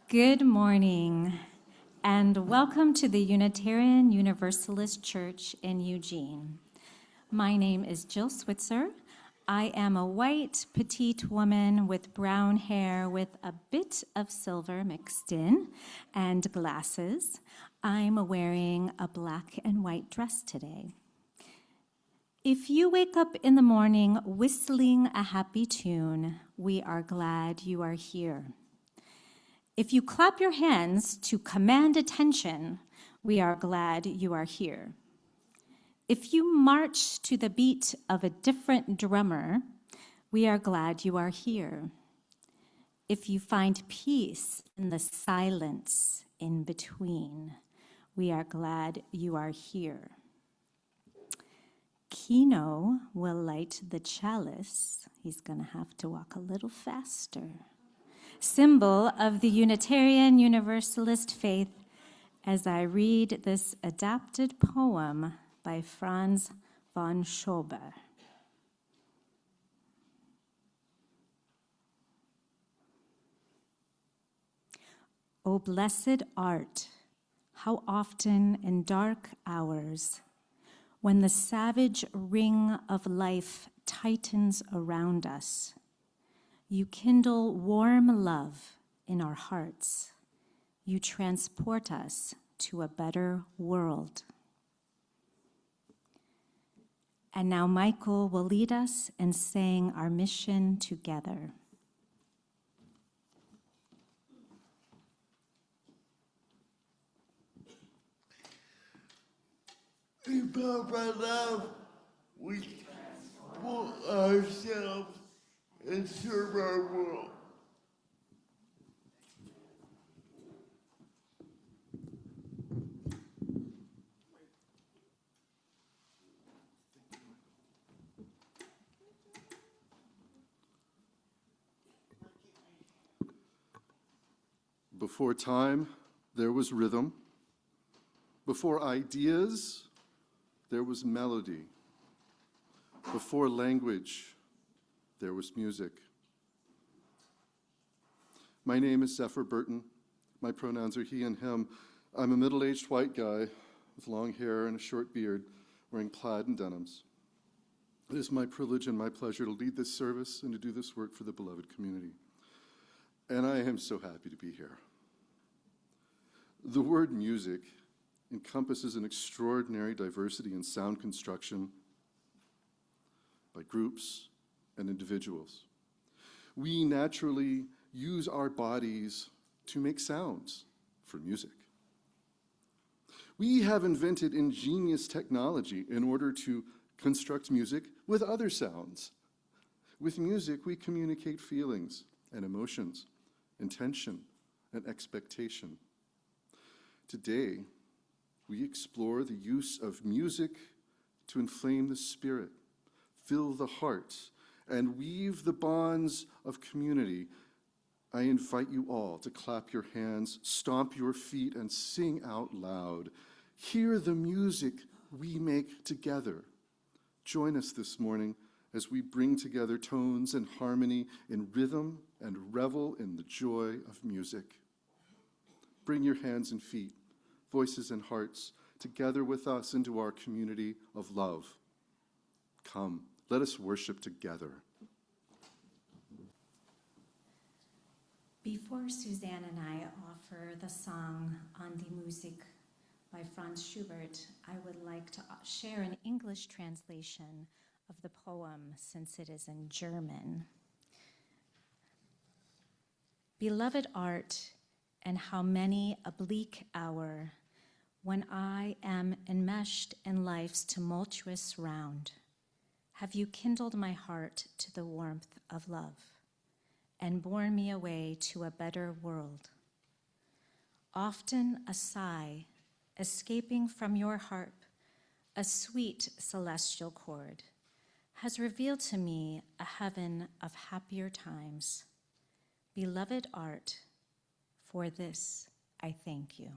Good morning, and welcome to the Unitarian Universalist Church in Eugene. My name is Jill Switzer. I am a white, petite woman with brown hair with a bit of silver mixed in and glasses. I'm wearing a black and white dress today. If you wake up in the morning whistling a happy tune, we are glad you are here. If you clap your hands to command attention, we are glad you are here. If you march to the beat of a different drummer, we are glad you are here. If you find peace in the silence in between, we are glad you are here. Kino will light the chalice. He's going to have to walk a little faster. Symbol of the Unitarian Universalist faith, as I read this adapted poem by Franz von Schober. O blessed art, how often in dark hours, when the savage ring of life tightens around us, you kindle warm love in our hearts. You transport us to a better world. And now Michael will lead us in saying our mission together. In Papa love, we put ourselves and serve our world. Before time, there was rhythm. Before ideas, there was melody. Before language, there was music. My name is Zephyr Burton. My pronouns are he and him. I'm a middle-aged white guy with long hair and a short beard, wearing plaid and denims. It is my privilege and my pleasure to lead this service and to do this work for the beloved community. And I am so happy to be here. The word music encompasses an extraordinary diversity in sound construction by groups and individuals. We naturally use our bodies to make sounds for music. We have invented ingenious technology in order to construct music with other sounds. With music, we communicate feelings and emotions, intention and expectation. Today, we explore the use of music to inflame the spirit, fill the heart, and weave the bonds of community. I invite you all to clap your hands, stomp your feet, and sing out loud. Hear the music we make together. Join us this morning as we bring together tones and harmony in rhythm and revel in the joy of music. Bring your hands and feet, voices and hearts, together with us into our community of love. Come, let us worship together. Before Suzanne and I offer the song On die Musik by Franz Schubert, I would like to share an English translation of the poem since it is in German. Beloved art, and how many a bleak hour when I am enmeshed in life's tumultuous round, have you kindled my heart to the warmth of love and borne me away to a better world. Often a sigh escaping from your harp, a sweet celestial chord, has revealed to me a heaven of happier times. Beloved art, for this I thank you.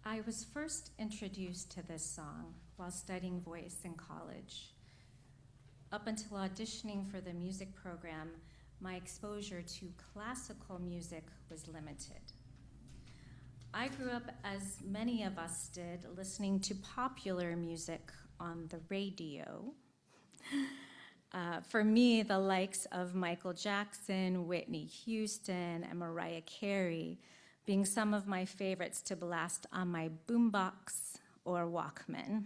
I was first introduced to this song while studying voice in college. Up until auditioning for the music program, my exposure to classical music was limited. I grew up, as many of us did, listening to popular music on the radio. For me, the likes of Michael Jackson, Whitney Houston, and Mariah Carey being some of my favorites to blast on my boombox or Walkman.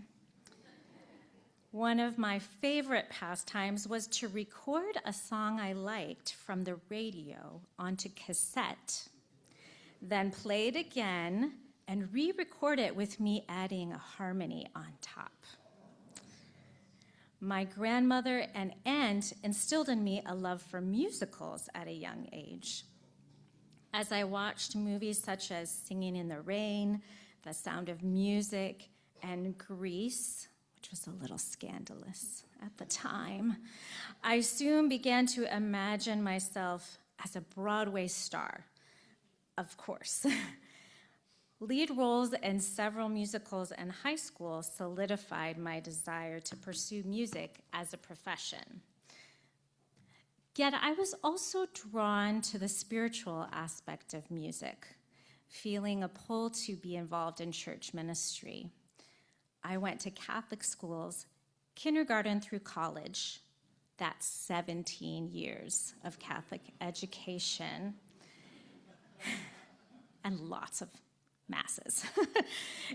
One of my favorite pastimes was to record a song I liked from the radio onto cassette, then play it again and re-record it with me adding a harmony on top. My grandmother and aunt instilled in me a love for musicals at a young age. As I watched movies such as Singing in the Rain, The Sound of Music, and Grease, which was a little scandalous at the time, I soon began to imagine myself as a Broadway star, of course. Lead roles in several musicals in high school solidified my desire to pursue music as a profession. Yet I was also drawn to the spiritual aspect of music, feeling a pull to be involved in church ministry. I went to Catholic schools, kindergarten through college. That's 17 years of Catholic education and lots of masses.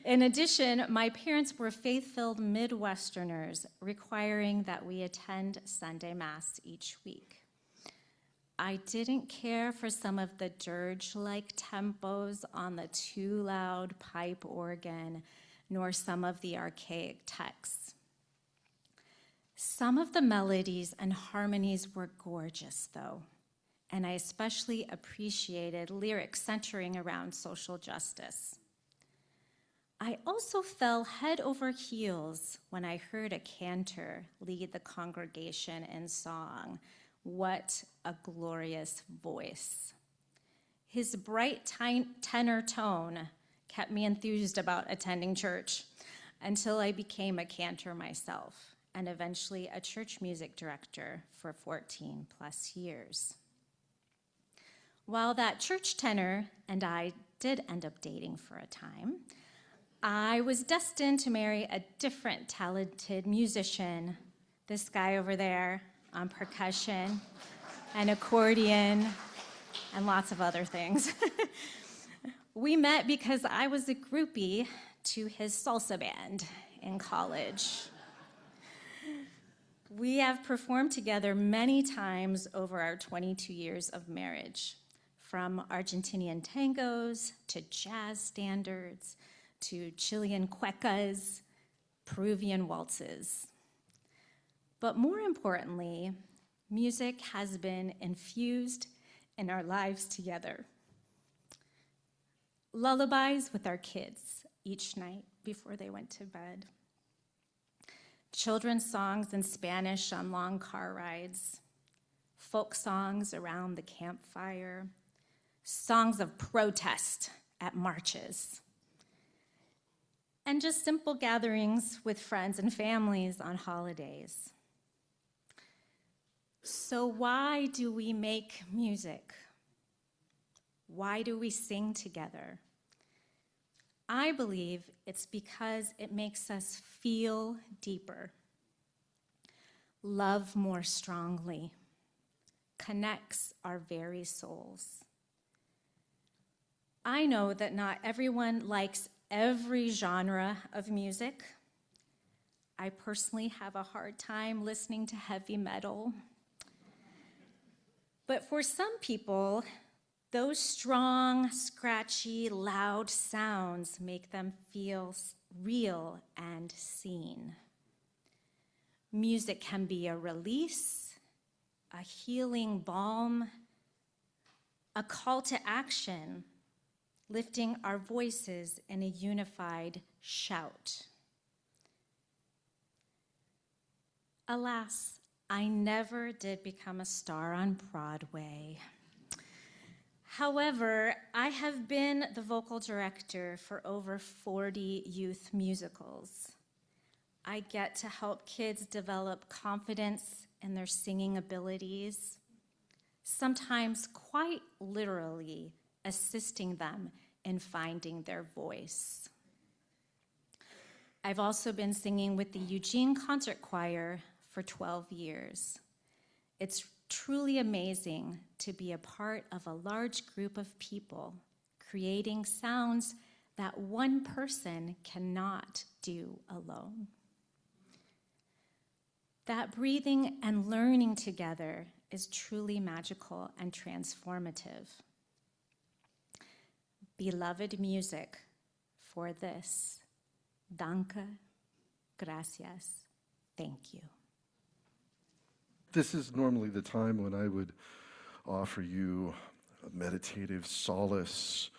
In addition, my parents were faith-filled Midwesterners, requiring that we attend Sunday Mass each week. I didn't care for some of the dirge-like tempos on the too loud pipe organ, nor some of the archaic texts. Some of the melodies and harmonies were gorgeous, though, and I especially appreciated lyrics centering around social justice. I also fell head over heels when I heard a cantor lead the congregation in song. What a glorious voice. His bright tenor tone kept me enthused about attending church until I became a cantor myself and eventually a church music director for 14 plus years. While that church tenor and I did end up dating for a time, I was destined to marry a different talented musician, this guy over there on percussion and accordion and lots of other things. We met because I was a groupie to his salsa band in college. We have performed together many times over our 22 years of marriage, from Argentinian tangos to jazz standards to Chilean cuecas, Peruvian waltzes. But more importantly, music has been infused in our lives together. Lullabies with our kids each night before they went to bed. Children's songs in Spanish on long car rides. Folk songs around the campfire. Songs of protest at marches. And just simple gatherings with friends and families on holidays. So why do we make music? Why do we sing together? I believe it's because it makes us feel deeper, love more strongly, connects our very souls. I know that not everyone likes every genre of music. I personally have a hard time listening to heavy metal. But for some people, those strong, scratchy, loud sounds make them feel real and seen. Music can be a release, a healing balm, a call to action, lifting our voices in a unified shout. Alas, I never did become a star on Broadway. However, I have been the vocal director for over 40 youth musicals. I get to help kids develop confidence in their singing abilities, sometimes quite literally assisting them in finding their voice. I've also been singing with the Eugene Concert Choir for 12 years. It's truly amazing to be a part of a large group of people creating sounds that one person cannot do alone. That breathing and learning together is truly magical and transformative. Beloved music, for this, danke, gracias, thank you. This is normally the time when I would offer you a meditative solace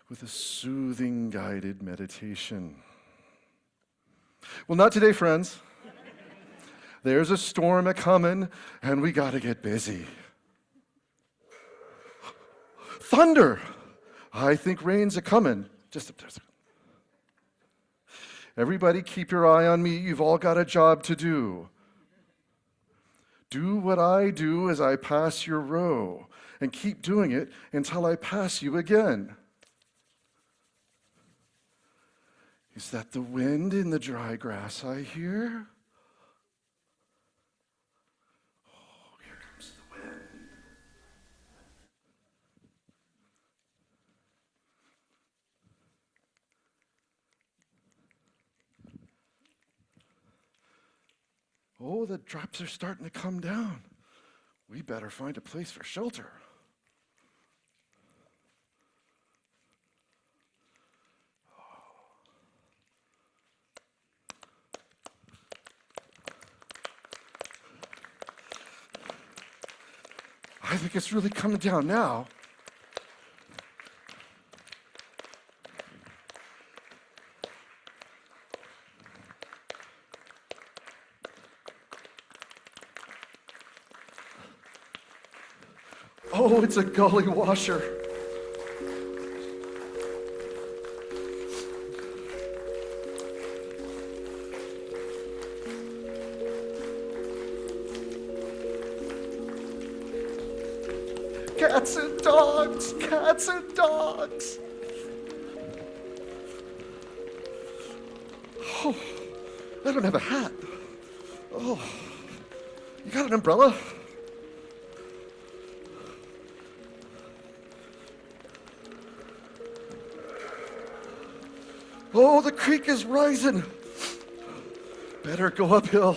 with a soothing guided meditation. Well, not today, friends. There's a storm a-comin', and we gotta get busy. Thunder! I think rain's a-comin'. Just up there. Everybody keep your eye on me. You've all got a job to do. Do what I do as I pass your row, and keep doing it until I pass you again. Is that the wind in the dry grass I hear? Oh, here comes the wind. Oh, the drops are starting to come down. We better find a place for shelter. I think it's really coming down now. Oh, it's a gully washer. Cats and dogs, cats and dogs. Oh, I don't have a hat. Oh, you got an umbrella? Oh, the creek is rising. Better go uphill.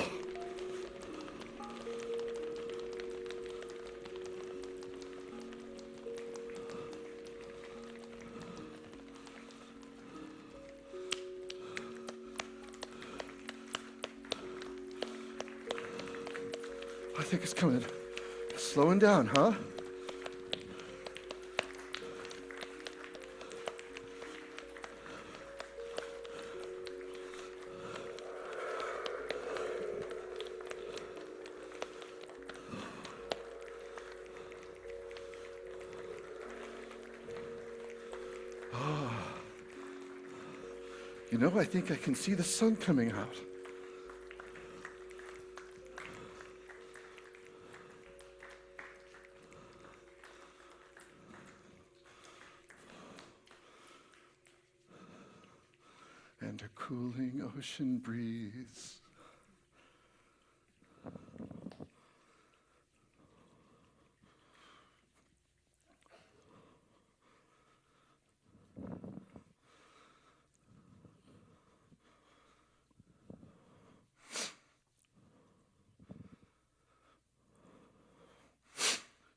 I think it's coming. Slowing down, huh? You know, I think I can see the sun coming out. And a cooling ocean breeze.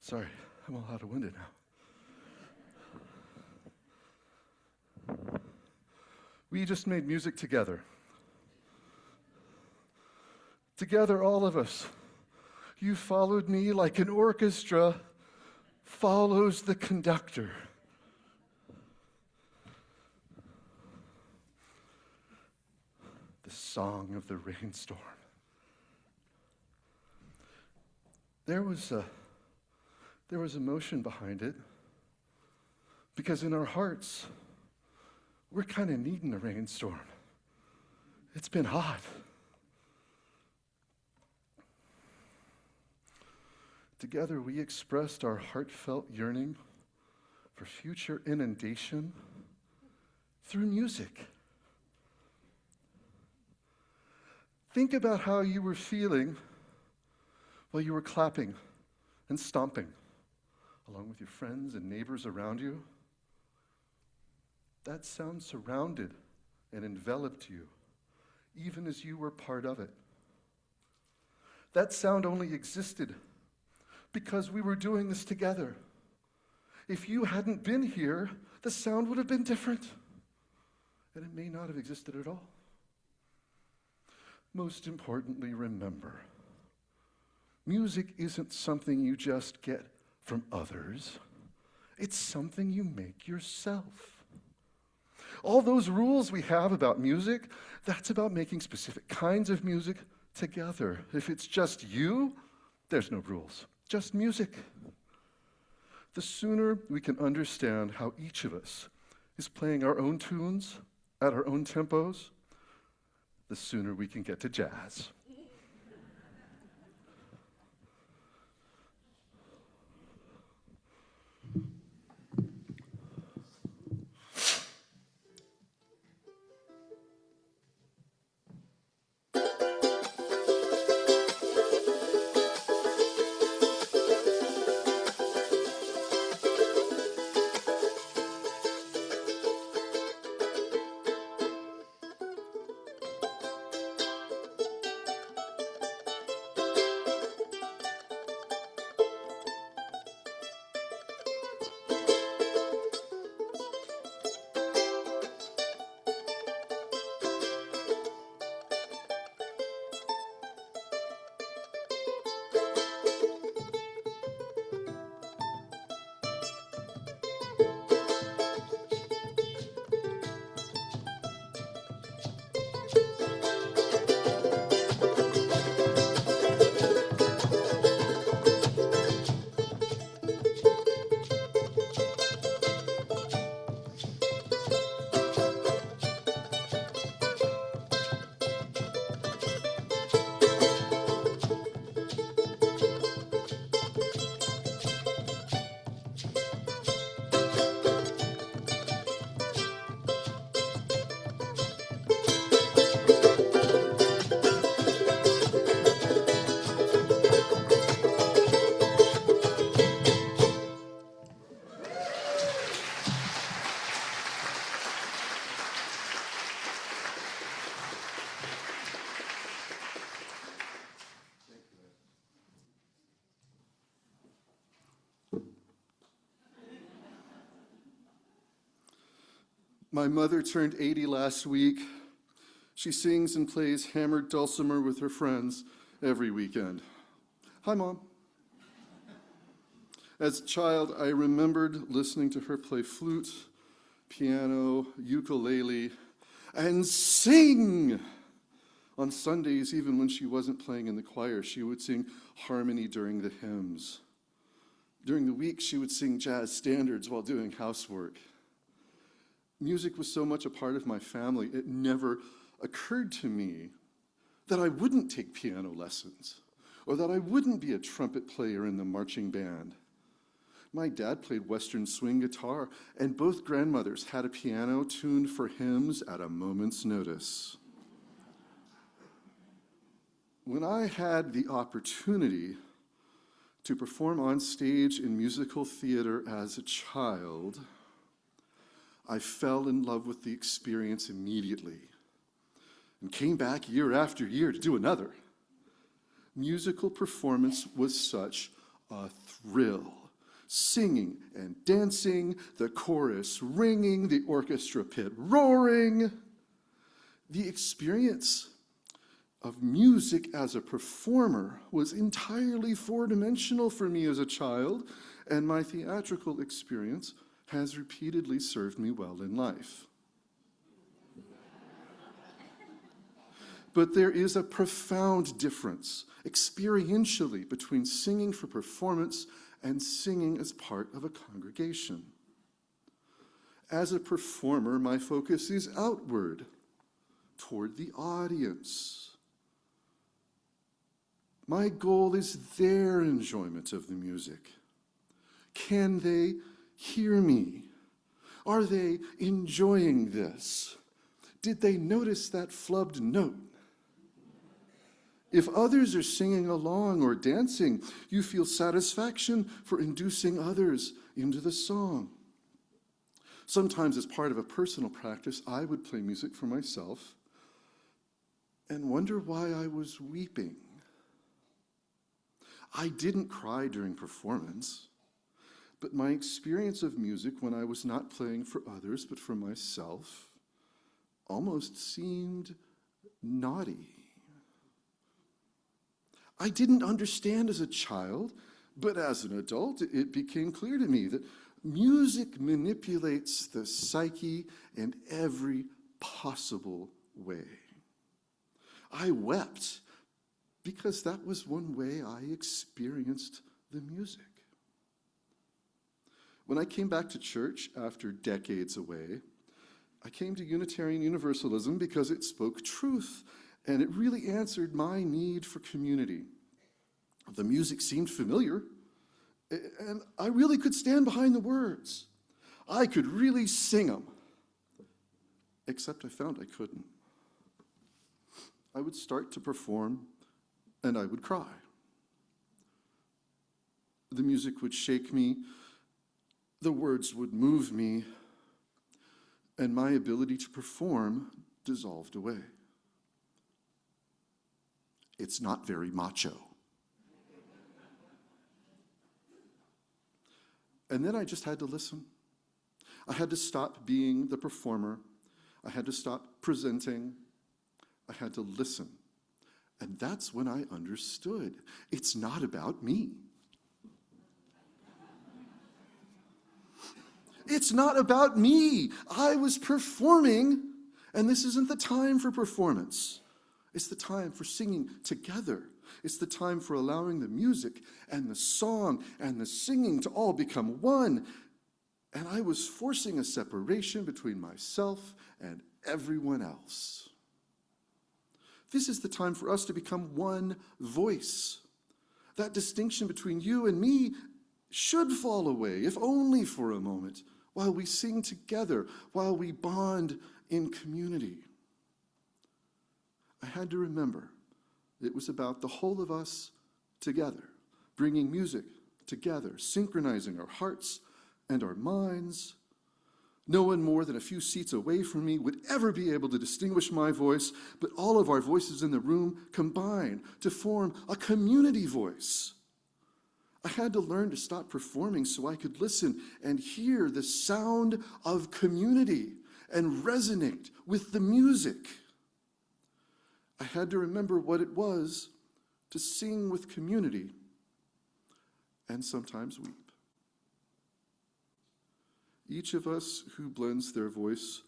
Sorry, I'm all out of winded now. We just made music together. Together, all of us. You followed me like an orchestra follows the conductor. The song of the rainstorm. There was emotion behind it, because in our hearts, we're kind of needing a rainstorm. It's been hot. Together, we expressed our heartfelt yearning for future inundation through music. Think about how you were feeling while you were clapping and stomping along with your friends and neighbors around you. That sound surrounded and enveloped you, even as you were part of it. That sound only existed because we were doing this together. If you hadn't been here, the sound would have been different, and it may not have existed at all. Most importantly, remember, music isn't something you just get from others. It's something you make yourself. All those rules we have about music, that's about making specific kinds of music together. If it's just you, there's no rules, just music. The sooner we can understand how each of us is playing our own tunes at our own tempos, the sooner we can get to jazz. My mother turned 80 last week. She sings and plays hammered dulcimer with her friends every weekend. Hi, Mom. As a child, I remembered listening to her play flute, piano, ukulele, and sing. On Sundays, even when she wasn't playing in the choir, she would sing harmony during the hymns. During the week, she would sing jazz standards while doing housework. Music was so much a part of my family, it never occurred to me that I wouldn't take piano lessons or that I wouldn't be a trumpet player in the marching band. My dad played Western swing guitar, and both grandmothers had a piano tuned for hymns at a moment's notice. When I had the opportunity to perform on stage in musical theater as a child, I fell in love with the experience immediately and came back year after year to do another. Musical performance was such a thrill. Singing and dancing, the chorus ringing, the orchestra pit roaring. The experience of music as a performer was entirely four-dimensional for me as a child, and my theatrical experience has repeatedly served me well in life. But there is a profound difference experientially between singing for performance and singing as part of a congregation. As a performer, my focus is outward, toward the audience. My goal is their enjoyment of the music. Can they hear me? Are they enjoying this? Did they notice that flubbed note? If others are singing along or dancing, you feel satisfaction for inducing others into the song. Sometimes, as part of a personal practice, I would play music for myself and wonder why I was weeping. I didn't cry during performance, but my experience of music when I was not playing for others but for myself almost seemed naughty. I didn't understand as a child, but as an adult, it became clear to me that music manipulates the psyche in every possible way. I wept because that was one way I experienced the music. When I came back to church after decades away, I came to Unitarian Universalism because it spoke truth, and it really answered my need for community. The music seemed familiar, and I really could stand behind the words. I could really sing them, except I found I couldn't. I would start to perform, and I would cry. The music would shake me, the words would move me, and my ability to perform dissolved away. It's not very macho. And then I just had to listen. I had to stop being the performer. I had to stop presenting. I had to listen. And that's when I understood. It's not about me. It's not about me. I was performing, and this isn't the time for performance. It's the time for singing together. It's the time for allowing the music and the song and the singing to all become one. And I was forcing a separation between myself and everyone else. This is the time for us to become one voice. That distinction between you and me should fall away, if only for a moment, while we sing together, while we bond in community. I had to remember it was about the whole of us together, bringing music together, synchronizing our hearts and our minds. No one more than a few seats away from me would ever be able to distinguish my voice, but all of our voices in the room combine to form a community voice. I had to learn to stop performing so I could listen and hear the sound of community and resonate with the music. I had to remember what it was to sing with community and sometimes weep. Each of us who blends their voice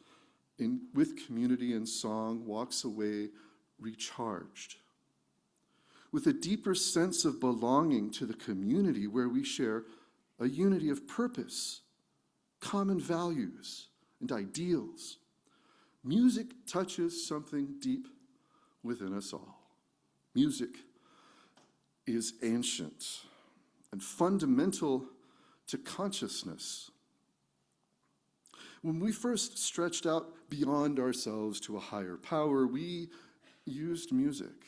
with community and song walks away recharged, with a deeper sense of belonging to the community where we share a unity of purpose, common values, and ideals. Music touches something deep within us all. Music is ancient and fundamental to consciousness. When we first stretched out beyond ourselves to a higher power, we used music.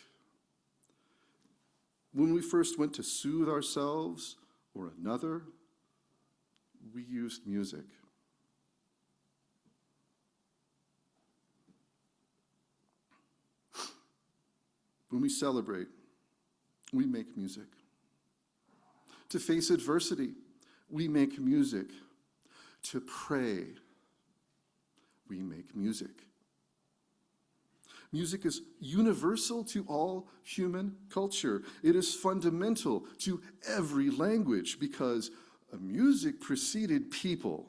When we first went to soothe ourselves or another, we used music. When we celebrate, we make music. To face adversity, we make music. To pray, we make music. Music is universal to all human culture. It is fundamental to every language because music preceded people.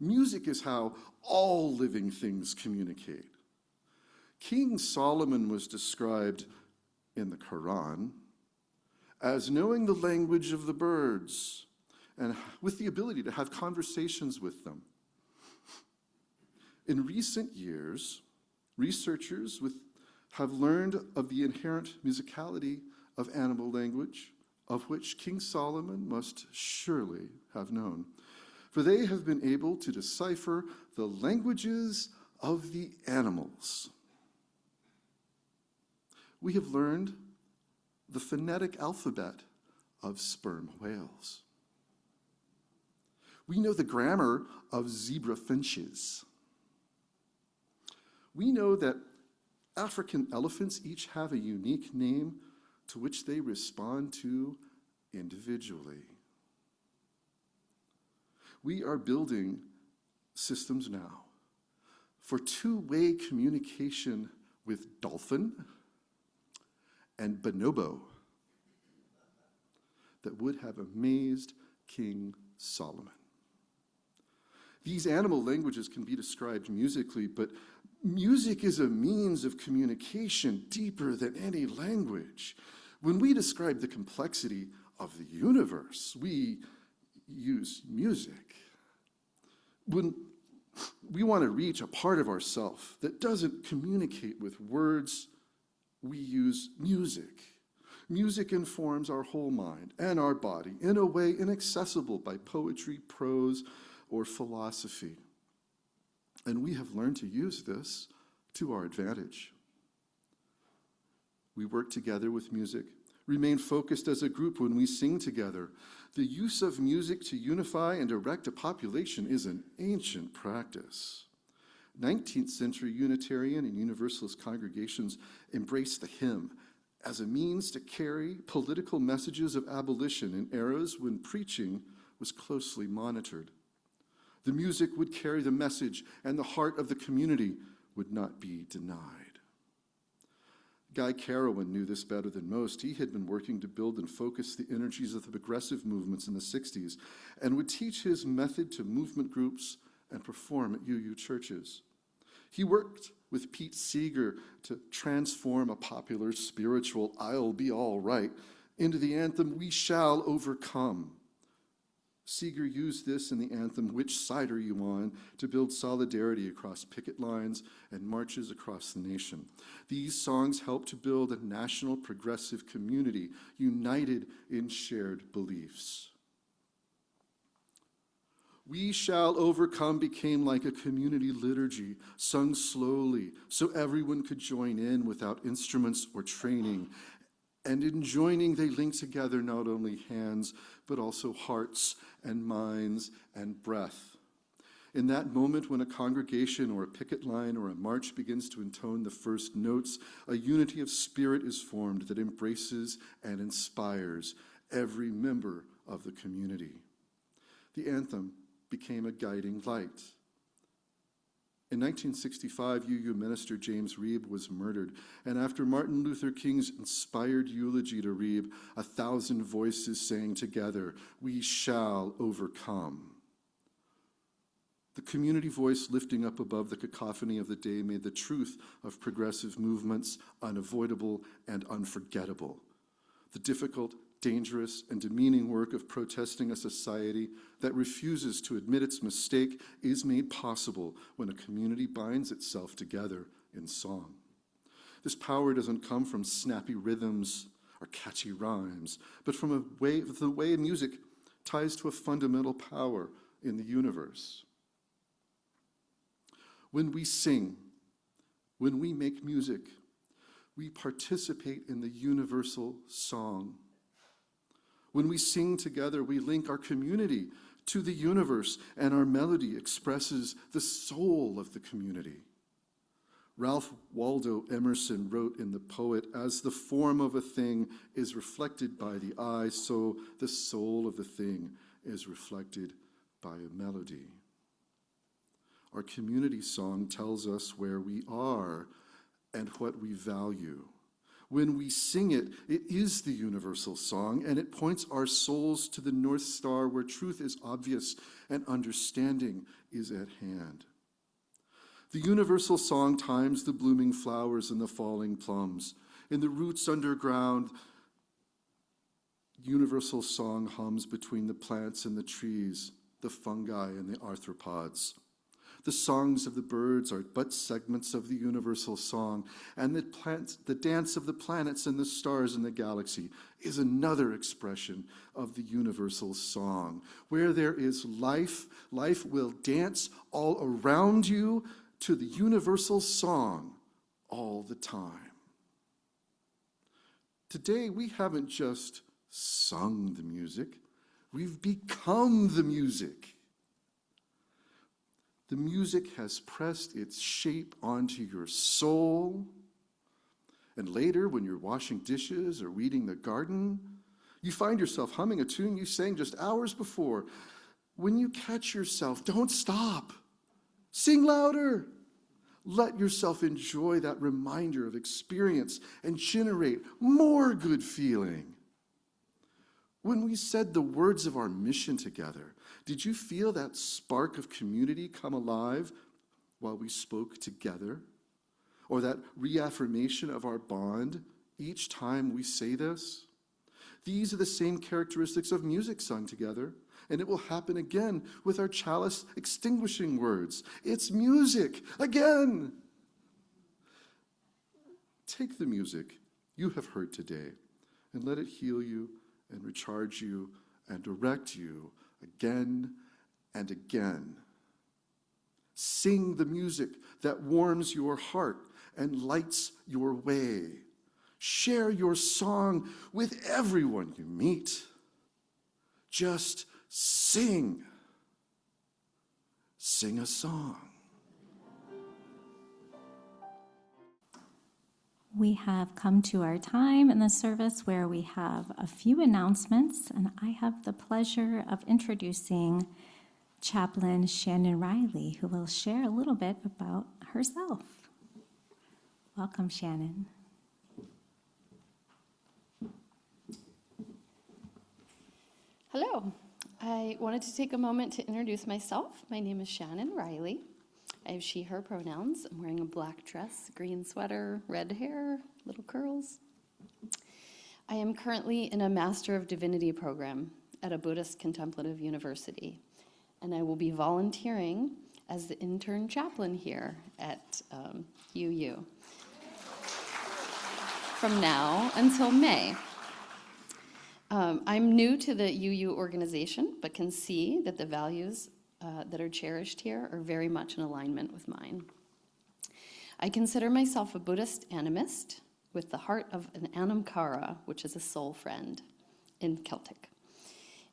Music is how all living things communicate. King Solomon was described in the Quran as knowing the language of the birds and with the ability to have conversations with them. In recent years, researchers have learned of the inherent musicality of animal language, of which King Solomon must surely have known, for they have been able to decipher the languages of the animals. We have learned the phonetic alphabet of sperm whales. We know the grammar of zebra finches. We know that African elephants each have a unique name to which they respond to individually. We are building systems now for two-way communication with dolphin and bonobo that would have amazed King Solomon. These animal languages can be described musically, but music is a means of communication deeper than any language. When we describe the complexity of the universe, we use music. When we want to reach a part of ourself that doesn't communicate with words, we use music. Music informs our whole mind and our body in a way inaccessible by poetry, prose, or philosophy. And we have learned to use this to our advantage. We work together with music, remain focused as a group when we sing together. The use of music to unify and direct a population is an ancient practice. 19th century Unitarian and Universalist congregations embraced the hymn as a means to carry political messages of abolition in eras when preaching was closely monitored. The music would carry the message, and the heart of the community would not be denied. Guy Carawan knew this better than most. He had been working to build and focus the energies of the progressive movements in the 60s and would teach his method to movement groups and perform at UU churches. He worked with Pete Seeger to transform a popular spiritual "I'll be all right" into the anthem "We Shall Overcome." Seeger used this in the anthem "Which Side Are You On?" to build solidarity across picket lines and marches across the nation. These songs helped to build a national progressive community united in shared beliefs. "We Shall Overcome" became like a community liturgy, sung slowly so everyone could join in without instruments or training. And in joining, they linked together not only hands, but also hearts and minds and breath. In that moment when a congregation or a picket line or a march begins to intone the first notes, a unity of spirit is formed that embraces and inspires every member of the community. The anthem became a guiding light. In 1965, UU minister James Reeb was murdered, and after Martin Luther King's inspired eulogy to Reeb, 1,000 voices sang together, "We shall overcome." The community voice lifting up above the cacophony of the day made the truth of progressive movements unavoidable and unforgettable. The difficult, dangerous, and demeaning work of protesting a society that refuses to admit its mistake is made possible when a community binds itself together in song. This power doesn't come from snappy rhythms or catchy rhymes, but from the way music ties to a fundamental power in the universe. When we sing, when we make music, we participate in the universal song. When we sing together, we link our community to the universe, and our melody expresses the soul of the community. Ralph Waldo Emerson wrote in The Poet, "As the form of a thing is reflected by the eye, so the soul of the thing is reflected by a melody." Our community song tells us where we are and what we value. When we sing it, it is the universal song, and it points our souls to the North Star where truth is obvious and understanding is at hand. The universal song times the blooming flowers and the falling plums. In the roots underground, universal song hums between the plants and the trees, the fungi and the arthropods. The songs of the birds are but segments of the universal song, and the dance of the planets and the stars in the galaxy is another expression of the universal song. Where there is life, life will dance all around you to the universal song all the time. Today, we haven't just sung the music, we've become the music. The music has pressed its shape onto your soul. And later, when you're washing dishes or weeding the garden, you find yourself humming a tune you sang just hours before. When you catch yourself, don't stop. Sing louder. Let yourself enjoy that reminder of experience and generate more good feeling. When we said the words of our mission together, did you feel that spark of community come alive while we spoke together? Or that reaffirmation of our bond each time we say this? These are the same characteristics of music sung together, and it will happen again with our chalice extinguishing words. It's music again. Take the music you have heard today and let it heal you and recharge you and direct you again and again. Sing the music that warms your heart and lights your way. Share your song with everyone you meet. Just sing. Sing a song. We have come to our time in the service where we have a few announcements, and I have the pleasure of introducing Chaplain Shannon Riley, who will share a little bit about herself. Welcome, Shannon. Hello. I wanted to take a moment to introduce myself. My name is Shannon Riley. I have she, her pronouns. I'm wearing a black dress, green sweater, red hair, little curls. I am currently in a Master of Divinity program at a Buddhist contemplative university, and I will be volunteering as the intern chaplain here at UU from now until May. I'm new to the UU organization, but can see that the values that are cherished here are very much in alignment with mine. I consider myself a Buddhist animist with the heart of an anamkara, which is a soul friend in Celtic.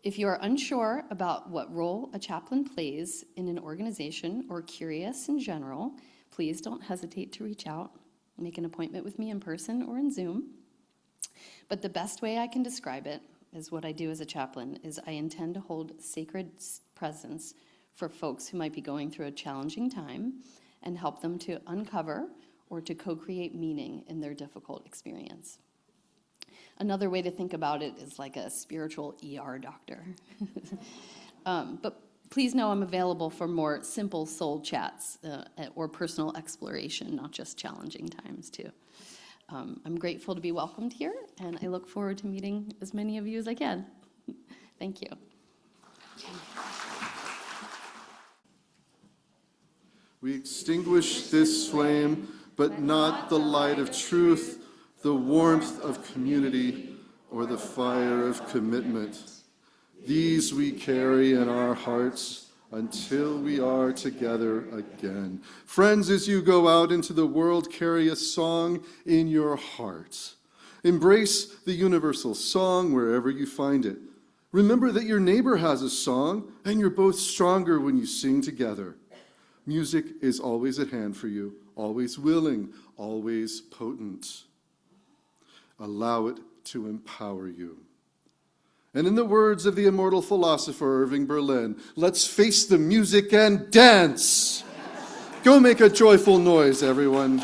If you are unsure about what role a chaplain plays in an organization or curious in general, please don't hesitate to reach out, make an appointment with me in person or in Zoom. But the best way I can describe it is what I do as a chaplain is I intend to hold sacred presence for folks who might be going through a challenging time and help them to uncover or to co-create meaning in their difficult experience. Another way to think about it is like a spiritual ER doctor. But please know I'm available for more simple soul chats or personal exploration, not just challenging times too. I'm grateful to be welcomed here, and I look forward to meeting as many of you as I can. Thank you. We extinguish this flame, but not the light of truth, the warmth of community, or the fire of commitment. These we carry in our hearts until we are together again. Friends, as you go out into the world, carry a song in your heart. Embrace the universal song wherever you find it. Remember that your neighbor has a song, and you're both stronger when you sing together. Music is always at hand for you, always willing, always potent. Allow it to empower you. And in the words of the immortal philosopher Irving Berlin, let's face the music and dance. Go make a joyful noise, everyone.